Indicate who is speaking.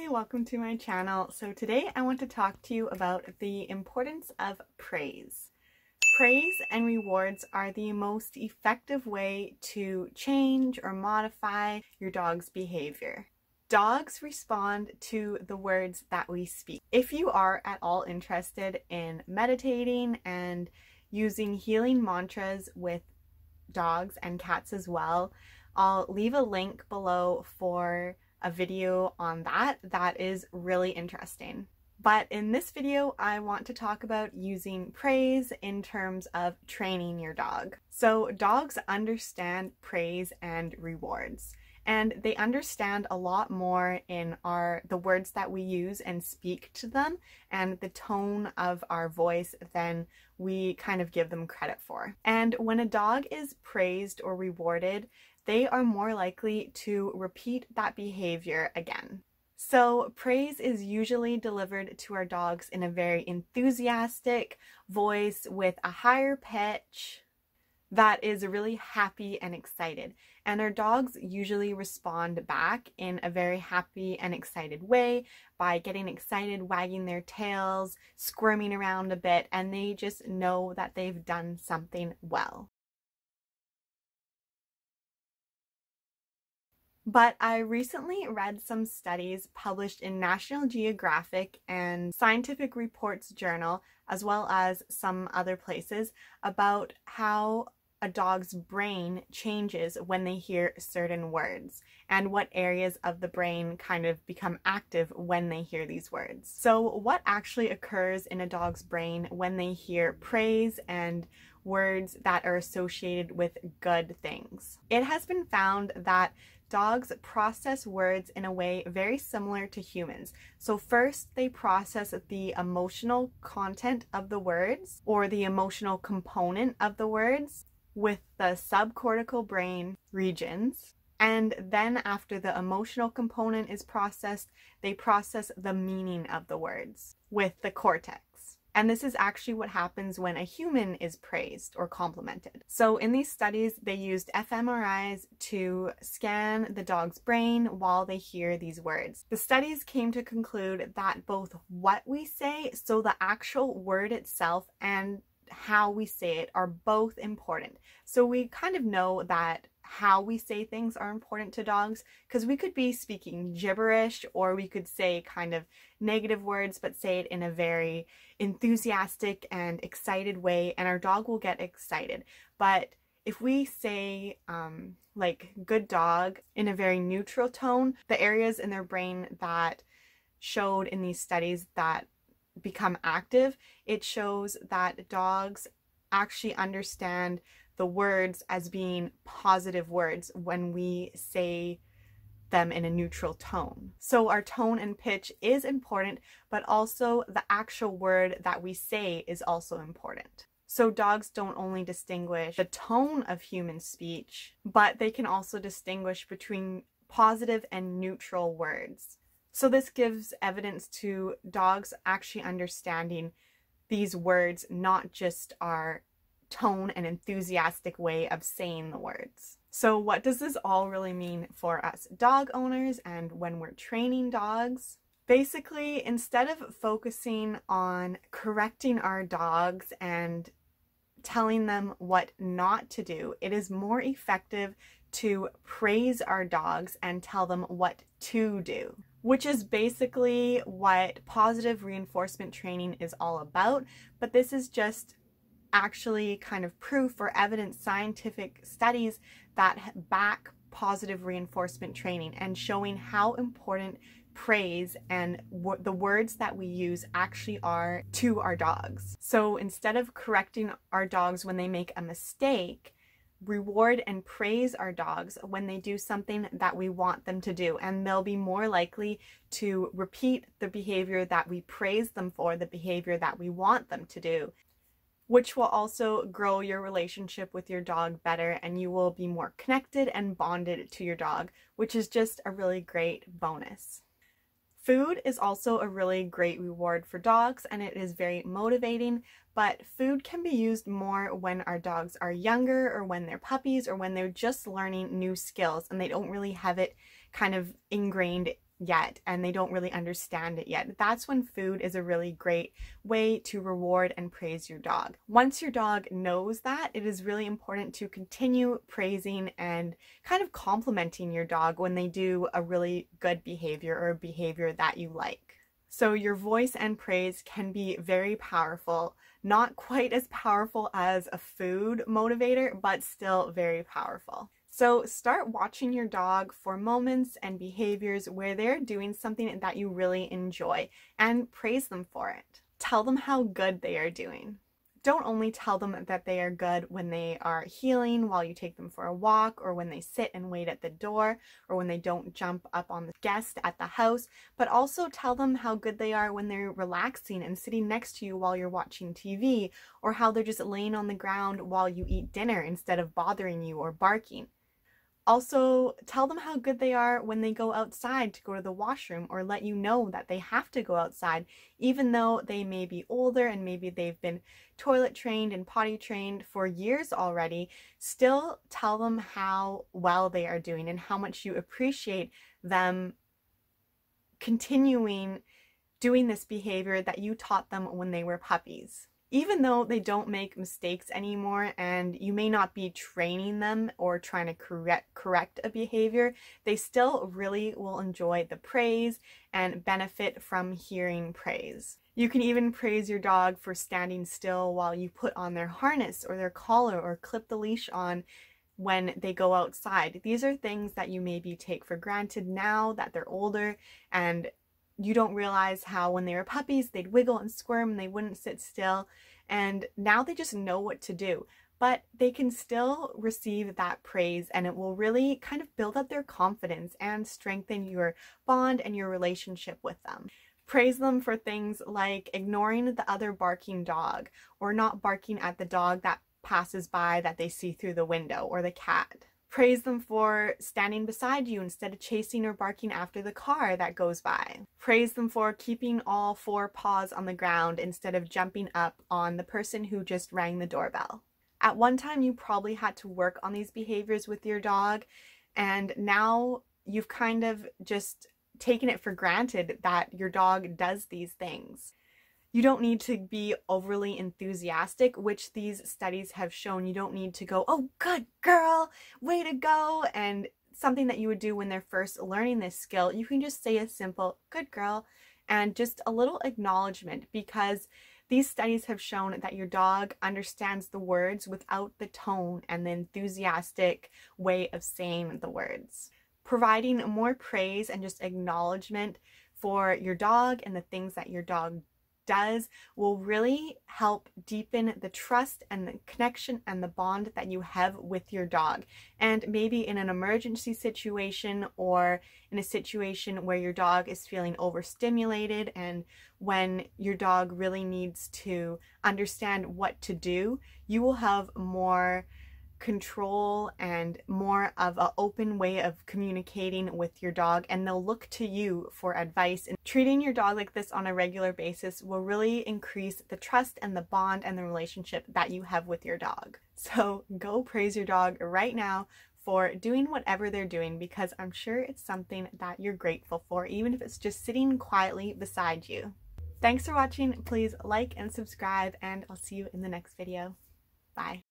Speaker 1: Hi, welcome to my channel. So today I want to talk to you about the importance of praise. Praise and rewards are the most effective way to change or modify your dog's behavior. Dogs respond to the words that we speak. If you are at all interested in meditating and using healing mantras with dogs and cats as well, I'll leave a link below for a video on that is really interesting. But in this video, I want to talk about using praise in terms of training your dog. So dogs understand praise and rewards, and they understand a lot more in the words that we use and speak to them and the tone of our voice than we kind of give them credit for. And when a dog is praised or rewarded, they are more likely to repeat that behavior again. So praise is usually delivered to our dogs in a very enthusiastic voice with a higher pitch that is really happy and excited. And our dogs usually respond back in a very happy and excited way by getting excited, wagging their tails, squirming around a bit, and they just know that they've done something well. But I recently read some studies published in National Geographic and Scientific Reports Journal, as well as some other places, about how a dog's brain changes when they hear certain words and what areas of the brain kind of become active when they hear these words. So what actually occurs in a dog's brain when they hear praise and words that are associated with good things? It has been found that dogs process words in a way very similar to humans. So first they process the emotional content of the words, or the emotional component of the words, with the subcortical brain regions. And then after the emotional component is processed, they process the meaning of the words with the cortex. And this is actually what happens when a human is praised or complimented. So in these studies, they used fMRIs to scan the dog's brain while they hear these words. The studies came to conclude that both what we say, so the actual word itself, and how we say it are both important. So we kind of know that how we say things are important to dogs, because we could be speaking gibberish, or we could say kind of negative words but say it in a very enthusiastic and excited way, and our dog will get excited. But if we say like good dog in a very neutral tone, the areas in their brain that showed in these studies that become active, it shows that dogs actually understand the words as being positive words when we say them in a neutral tone. So our tone and pitch is important, but also the actual word that we say is also important. So dogs don't only distinguish the tone of human speech, but they can also distinguish between positive and neutral words. So this gives evidence to dogs actually understanding these words, not just our tone and enthusiastic way of saying the words. So what does this all really mean for us dog owners and when we're training dogs? Basically, instead of focusing on correcting our dogs and telling them what not to do, it is more effective to praise our dogs and tell them what to do, which is basically what positive reinforcement training is all about. But this is just actually kind of proof or evidence, scientific studies that back positive reinforcement training and showing how important praise and the words that we use actually are to our dogs. So instead of correcting our dogs when they make a mistake, reward and praise our dogs when they do something that we want them to do, and they'll be more likely to repeat the behavior that we praise them for, the behavior that we want them to do, which will also grow your relationship with your dog better, and you will be more connected and bonded to your dog, which is just a really great bonus. Food is also a really great reward for dogs, and it is very motivating, but food can be used more when our dogs are younger, or when they're puppies, or when they're just learning new skills and they don't really have it kind of ingrained yet and they don't really understand it yet. That's when food is a really great way to reward and praise your dog. Once your dog knows that, it is really important to continue praising and kind of complimenting your dog when they do a really good behavior or a behavior that you like. So your voice and praise can be very powerful, not quite as powerful as a food motivator, but still very powerful. So start watching your dog for moments and behaviors where they're doing something that you really enjoy and praise them for it. Tell them how good they are doing. Don't only tell them that they are good when they are healing while you take them for a walk, or when they sit and wait at the door, or when they don't jump up on the guest at the house, but also tell them how good they are when they're relaxing and sitting next to you while you're watching TV, or how they're just laying on the ground while you eat dinner instead of bothering you or barking. Also, tell them how good they are when they go outside to go to the washroom, or let you know that they have to go outside, even though they may be older and maybe they've been toilet trained and potty trained for years already. Still tell them how well they are doing and how much you appreciate them continuing doing this behavior that you taught them when they were puppies. Even though they don't make mistakes anymore and you may not be training them or trying to correct a behavior, they still really will enjoy the praise and benefit from hearing praise. You can even praise your dog for standing still while you put on their harness or their collar or clip the leash on when they go outside. These are things that you maybe take for granted now that they're older, and you don't realize how when they were puppies they'd wiggle and squirm and they wouldn't sit still, and now they just know what to do. But they can still receive that praise, and it will really kind of build up their confidence and strengthen your bond and your relationship with them. Praise them for things like ignoring the other barking dog, or not barking at the dog that passes by that they see through the window, or the cat. Praise them for standing beside you instead of chasing or barking after the car that goes by. Praise them for keeping all 4 paws on the ground instead of jumping up on the person who just rang the doorbell. At one time, you probably had to work on these behaviors with your dog, and now you've kind of just taken it for granted that your dog does these things. You don't need to be overly enthusiastic, which these studies have shown. You don't need to go, "Oh, good girl, way to go," and something that you would do when they're first learning this skill. You can just say a simple, "Good girl," and just a little acknowledgement, because these studies have shown that your dog understands the words without the tone and the enthusiastic way of saying the words. Providing more praise and just acknowledgement for your dog and the things that your dog does will really help deepen the trust and the connection and the bond that you have with your dog. And maybe in an emergency situation, or in a situation where your dog is feeling overstimulated, and when your dog really needs to understand what to do, you will have more control and more of an open way of communicating with your dog, and they'll look to you for advice. And treating your dog like this on a regular basis will really increase the trust and the bond and the relationship that you have with your dog. So go praise your dog right now for doing whatever they're doing, because I'm sure it's something that you're grateful for, even if it's just sitting quietly beside you. Thanks for watching. Please like and subscribe, and I'll see you in the next video. Bye.